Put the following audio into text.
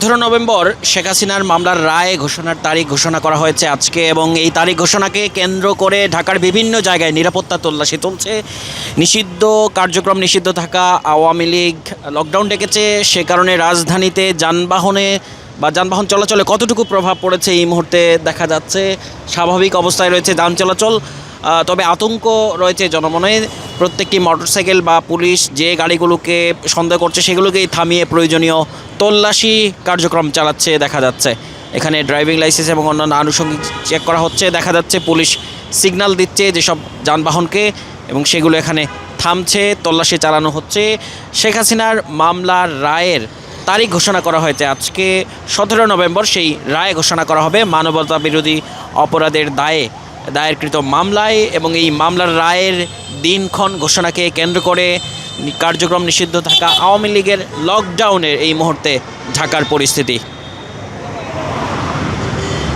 November Sheikh হাসিনার মামলার রায় ঘোষণার তারিখ ঘোষণা করা হয়েছে আজকে, এবং এই তারিখ ঘোষণাকে কেন্দ্র করে ঢাকার বিভিন্ন জায়গায় নিরাপত্তা তল্লাশি চলছে। নিষিদ্ধ কার্যক্রম নিষিদ্ধ থাকা আওয়ামী লীগ লকডাউন ডেকেছে, সে কারণে রাজধানীতে যানবাহন চলাচলে কতটুকু প্রভাব পড়েছে এই মুহূর্তে দেখা যাচ্ছে। স্বাভাবিক অবস্থায় রয়েছে যান চলাচল, তবে আতঙ্ক রয়েছে জনমনে। প্রত্যেকটি মোটরসাইকেল বা পুলিশ যে গাড়িগুলোকে সন্দেহ করছে সেগুলোকেই থামিয়ে প্রয়োজনীয় তল্লাশি কার্যক্রম চালাচ্ছে দেখা যাচ্ছে। এখানে ড্রাইভিং লাইসেন্স এবং অন্যান্য আনুষঙ্গিক চেক করা হচ্ছে দেখা যাচ্ছে। পুলিশ সিগন্যাল দিচ্ছে যেসব যানবাহনকে, এবং সেগুলো এখানে থামছে, তল্লাশি চালানো হচ্ছে। শেখ হাসিনার মামলার রায়ের তারিখ ঘোষণা করা হয়েছে আজকে 17 নভেম্বর। সেই রায় ঘোষণা করা হবে মানবতা বিরোধী অপরাধের দায়েরকৃত মামলায়, এবং এই মামলার রায়ের দিনক্ষণ ঘোষণাকে কেন্দ্র করে কার্যক্রম নিষিদ্ধ থাকা আওয়ামী লীগের লকডাউনের এই মুহূর্তে ঢাকার পরিস্থিতি।